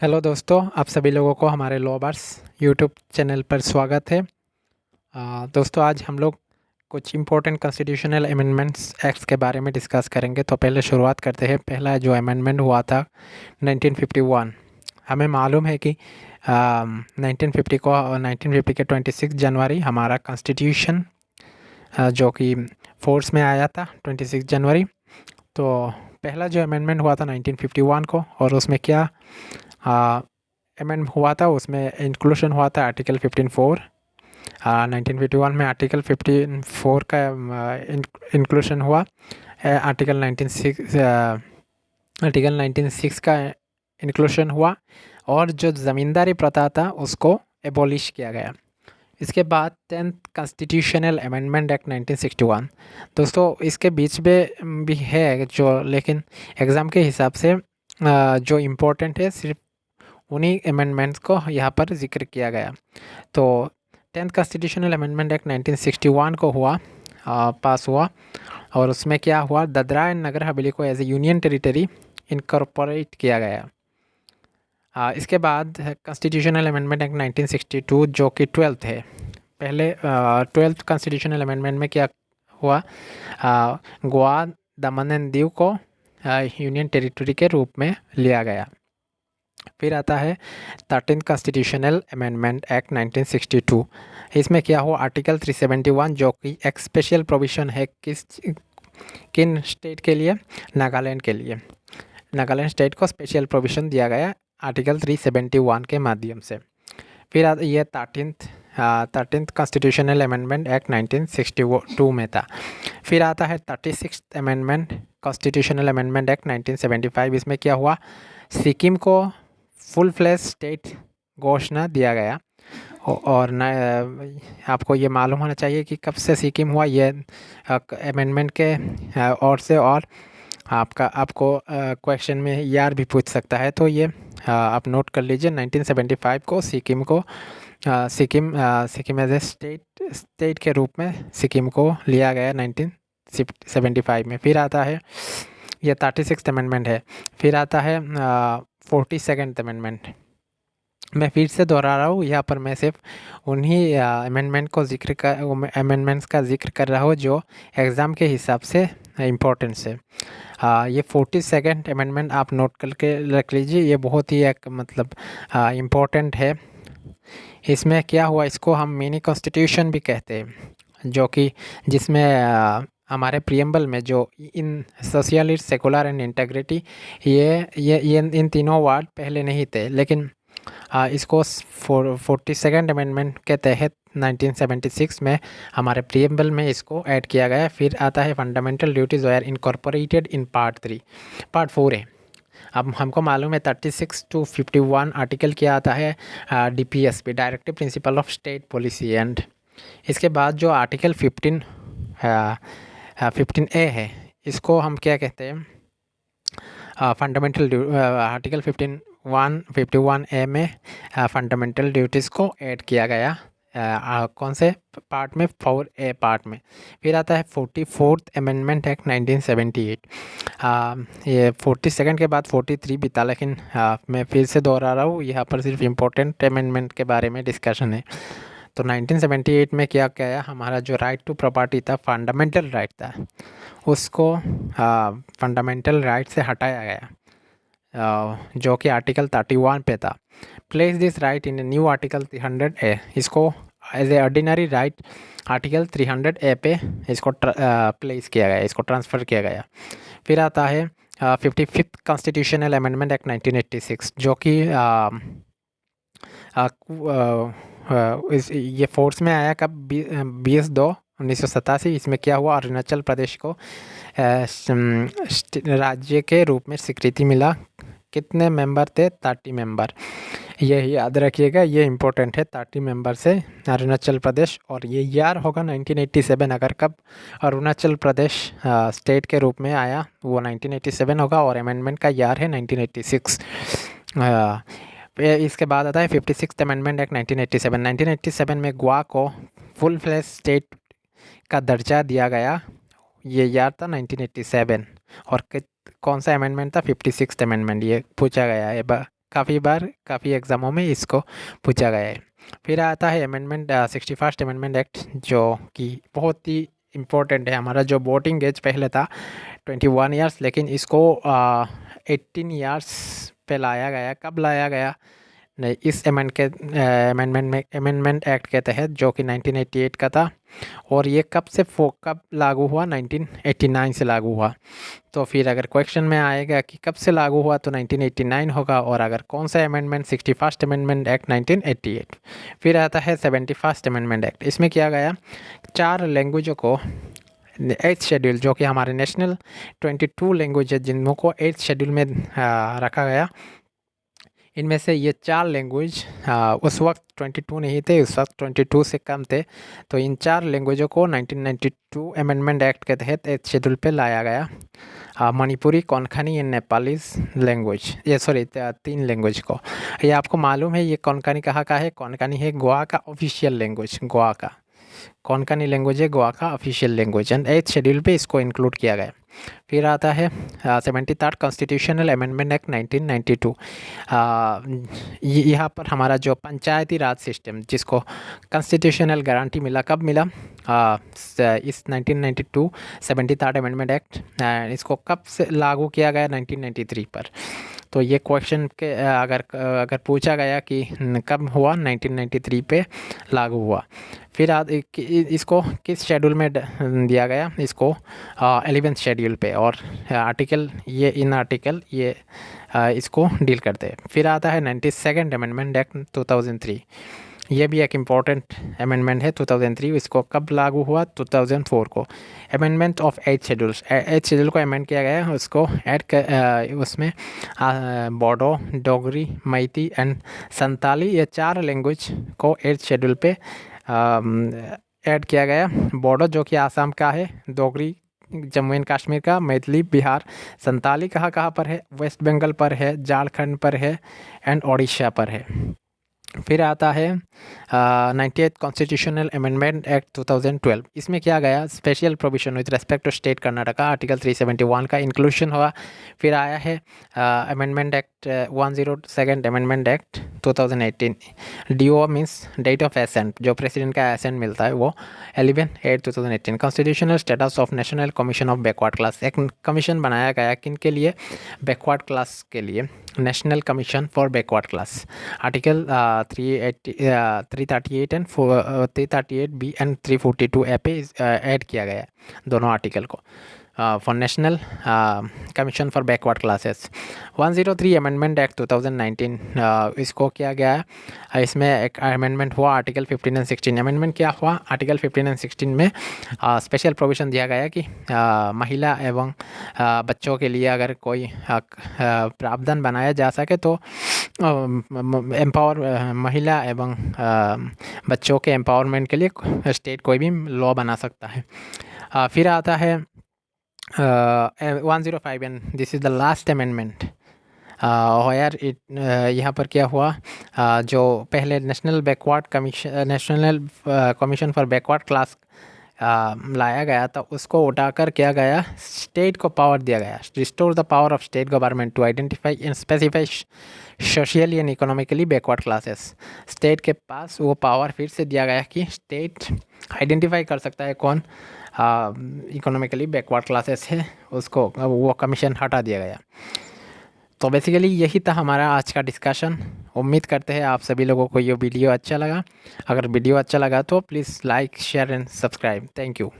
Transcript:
Hello दोस्तों, आप सभी लोगों को हमारे लॉबर्स यूट्यूब चैनल पर स्वागत है। दोस्तों, आज हम लोग कुछ इम्पोर्टेंट कॉन्स्टिट्यूशनल अमेंडमेंट्स एक्ट्स के बारे में डिस्कस करेंगे। तो पहले शुरुआत करते हैं। पहला जो अमेंडमेंट हुआ था 1951। हमें मालूम है कि 1950 के 26 जनवरी हमारा कॉन्स्टिट्यूशन जो कि फोर्स में आया था 26 जनवरी। तो पहला जो अमेंडमेंट हुआ था 1951 को, और उसमें क्या अमेंड हुआ था, उसमें इंक्लूशन हुआ था आर्टिकल 15(4). 1951 में आर्टिकल 15(4) का इंक्लूशन हुआ। आर्टिकल 19(6) का इंक्लूशन हुआ, और जो ज़मींदारी प्रथा था उसको एबॉलिश किया गया। इसके बाद 10th कॉन्स्टिट्यूशनल अमेंडमेंट एक्ट 1961। दोस्तों, इसके बीच में भी है जो, लेकिन एग्ज़ाम के हिसाब से जो इम्पोर्टेंट है सिर्फ उन्हीं अमेंडमेंट्स को यहाँ पर जिक्र किया गया। तो 10th कॉन्स्टिट्यूशनल अमेंडमेंट एक्ट 1961 को पास हुआ, और उसमें क्या हुआ, दादरा एंड नगर हवेली को as a union territory incorporate किया गया। इसके बाद कॉन्स्टिट्यूशनल अमेंडमेंट एक्ट 1962 जो कि 12th है। पहले 12th कॉन्स्टिट्यूशनल अमेंडमेंट में क्या हुआ, गोवा, दमन एंड दीव को यूनियन टेरिटरी के रूप में लिया गया। फिर आता है 13th कॉन्स्टिट्यूशनल अमेंडमेंट एक्ट 1962। इसमें क्या हुआ, आर्टिकल 371 जो कि एक स्पेशल प्रोविज़न है किन स्टेट के लिए, नागालैंड के लिए। नागालैंड स्टेट को स्पेशल प्रोविज़न दिया गया आर्टिकल 371 के माध्यम से। फिर ये 13th कॉन्स्टिट्यूशनल अमेंडमेंट एक्ट 1962 में था। फिर आता है 36th amendment constitutional amendment act 1975। इसमें क्या हुआ, सिक्किम को फुल फ्लैश स्टेट घोषणा दिया गया। और आपको ये मालूम होना चाहिए कि कब से सिक्किम हुआ, ये अमेंडमेंट के और आपको क्वेश्चन में ईयर भी पूछ सकता है। तो ये आप नोट कर लीजिए, 1975 को सिक्किम एज ए स्टेट के रूप में सिक्किम को लिया गया 1975 में। फिर आता है ये 36th अमेंडमेंट है। फिर आता है 42nd अमेंडमेंट। मैं फिर से दोहरा रहा हूँ, यहाँ पर मैं सिर्फ उन्हीं अमेंडमेंट्स का जिक्र कर रहा हूँ जो एग्ज़ाम के हिसाब से इम्पोर्टेंस है। ये 42nd अमेंडमेंट आप नोट करके रख लीजिए, ये बहुत ही एक मतलब इम्पोर्टेंट है। इसमें क्या हुआ, इसको हम मिनी कॉन्स्टिट्यूशन भी कहते हैं, जो कि जिसमें हमारे प्रियम्बल में जो इन सोशलिस्ट, सेकुलर एंड इंटेग्रिटी, ये इन तीनों वर्ड पहले नहीं थे, लेकिन इसको 42nd अमेंडमेंट के तहत 1976 में हमारे प्रियम्बल में इसको ऐड किया गया। फिर आता है fundamental duties were incorporated in part 4 है। अब हमको मालूम है 36 to 51 आर्टिकल क्या आता है, DPSP, directive principle of state policy. And इसके बाद जो आर्टिकल 15A है, इसको हम क्या कहते हैं, फंडामेंटल आर्टिकल 51A में फंडामेंटल ड्यूटीज़ को ऐड किया गया। कौन से पार्ट में, 4A पार्ट में। फिर आता है 44th अमेंडमेंट एक्ट 1978। ये 42nd के बाद 43 भी था, लेकिन मैं फिर से दोहरा रहा हूँ, यहाँ पर सिर्फ इम्पोर्टेंट अमेंडमेंट के बारे में डिस्कशन है। तो 1978 में क्या किया, हमारा जो राइट टू प्रॉपर्टी था, फंडामेंटल राइट था, उसको फंडामेंटल राइट से हटाया गया, जो कि आर्टिकल 31 पे था। Place this right in new article 300A। इसको as a ordinary right article 300A पे इसको प्लेस किया गया, इसको ट्रांसफ़र किया गया। फिर आता है 55th कॉन्स्टिट्यूशनल अमेंडमेंट एक्ट 1986, जो कि ये फोर्स में आया कब, 20/2/1987। इसमें क्या हुआ, अरुणाचल प्रदेश को राज्य के रूप में स्वीकृति मिला। कितने मेंबर थे, 30 मेंबर। ये याद रखिएगा, ये इम्पोर्टेंट है, 30 मेंबर से अरुणाचल प्रदेश। और ये ईयर होगा 1987, अगर कब अरुणाचल प्रदेश स्टेट के रूप में आया वो 1987 होगा, और अमेंडमेंट का ईयर है 1986। इसके बाद आता है 56th अमेंडमेंट एक्ट 1987। 1987 में गोवा को फुल फ्लैश स्टेट का दर्जा दिया गया। ये ईयर था 1987। और कौन सा अमेंडमेंट था, 56th अमेंडमेंट, ये पूछा गया है काफ़ी एग्ज़ामों में इसको पूछा गया है। फिर आता है अमेंडमेंट 61st अमेंडमेंट एक्ट, जो कि बहुत ही इम्पोर्टेंट है। हमारा जो वोटिंग एज पहले था 21 ईयर्स, लेकिन इसको 18 ईयर्स पे लाया गया। कब लाया गया? नहीं, इस अमेंडमेंट एक्ट के तहत, जो कि 1988 का था। और ये कब लागू हुआ? 1989 से लागू हुआ। तो फिर अगर क्वेश्चन में आएगा कि कब से लागू हुआ, तो 1989 होगा। और अगर कौन सा अमेंडमेंट? 61st amendment act 1988। फिर आता है 71st अमेंडमेंट एक्ट। इसमें किया गया 4 लैंग्वेजों को 8th शेड्यूल, जो कि हमारे नेशनल 22 लैंग्वेज है जिनको 8th शेड्यूल में रखा गया। इनमें से ये 4 लैंग्वेज उस वक्त 22 नहीं थे, उस वक्त 22 से कम थे। तो इन 4 लैंग्वेजों को 1992 अमेंडमेंट एक्ट के तहत 8th शेड्यूल पे लाया गया। Manipuri, Konkani and Nepalese language, ये 3 लैंग्वेज को। ये आपको मालूम है ये कोंकणी कहाँ का है? कोंकणी है गोवा का ऑफिशियल लैंग्वेज। गोवा का कोंकणी लैंग्वेज है, गोवा का official language, and 8th schedule पे इसको इंक्लूड किया गया। फिर आता है 73rd कॉन्स्टिट्यूशनल अमेंडमेंट एक्ट 1992। यहाँ पर हमारा जो पंचायती राज सिस्टम, जिसको कॉन्स्टिट्यूशनल गारंटी मिला, कब मिला? इस 1992 73rd अमेंडमेंट एक्ट, इसको कब से लागू किया गया? 1993 पर। तो ये क्वेश्चन के अगर पूछा गया कि कब हुआ, 1993 पे लागू हुआ। फिर इसको किस शेड्यूल में दिया गया? इसको 11th शेड्यूल पे। और आर्टिकल ये इसको डील करते हैं। फिर आता है 92nd अमेंडमेंट एक्ट 2003। ये भी एक इम्पॉर्टेंट अमेंडमेंट है 2003। इसको कब लागू हुआ? 2004 को। अमेंडमेंट ऑफ 8 शेड्यूल्स, 8 शेड्यूल को अमेंड किया गया है। उसको उसमें बोडो, डोगरी, मैती एंड संताली, ये 4 लैंग्वेज को 8 शेड्यूल पे ऐड किया गया। बोडो, जो कि आसाम का है, डोगरी जम्मू एंड कश्मीर का, मैथिली बिहार, संताली कहाँ पर है? वेस्ट बंगाल पर है, झारखंड पर है एंड ओडिशा पर है। फिर आता है 98th कॉन्स्टिट्यूशनल अमेंडमेंट एक्ट 2012। इसमें किया गया special provision with respect to state Karnataka, article 371 का इंक्लूशन हुआ। फिर आया है amendment act 102nd amendment act 2018। DO means date of assent, जो प्रेसिडेंट का एसेंट मिलता है वो 11/8/2018। Constitutional status of national commission of backward class, एक कमीशन बनाया गया किन के लिए? बैकवर्ड क्लास के लिए, national commission for backward class. Article 338 and 338B and 342A पे ऐड किया गया दोनों आर्टिकल को for national commission for backward classes. 103 amendment act 2019, इसको किया गया है। इसमें एक अमेंडमेंट हुआ आर्टिकल 15 एंड 16। अमेंडमेंट क्या हुआ? आर्टिकल 15 एंड 16 में स्पेशल प्रोविज़न दिया गया कि महिला एवं बच्चों के लिए अगर कोई प्रावधान बनाया जा सके तो महिला एवं बच्चों के एम्पावरमेंट के लिए स्टेट कोई भी लॉ बना सकता है। फिर आता है 105 and this is the last amendment wire it. यहाँ पर क्या हुआ? जो पहले national commission for backward class लाया गया था, उसको उठाकर किया गया, स्टेट को पावर दिया गया। Restore the power of state government to identify and specify socially and economically backward classes. State के पास वो पावर फिर से दिया गया कि स्टेट आइडेंटिफाई कर सकता है कौन इकोनॉमिकली बैकवर्ड क्लासेस है, उसको वो कमीशन हटा दिया गया। तो बेसिकली यही था हमारा आज का डिस्कशन। उम्मीद करते हैं आप सभी लोगों को ये वीडियो अच्छा लगा। अगर वीडियो अच्छा लगा तो please like, share and subscribe. Thank you.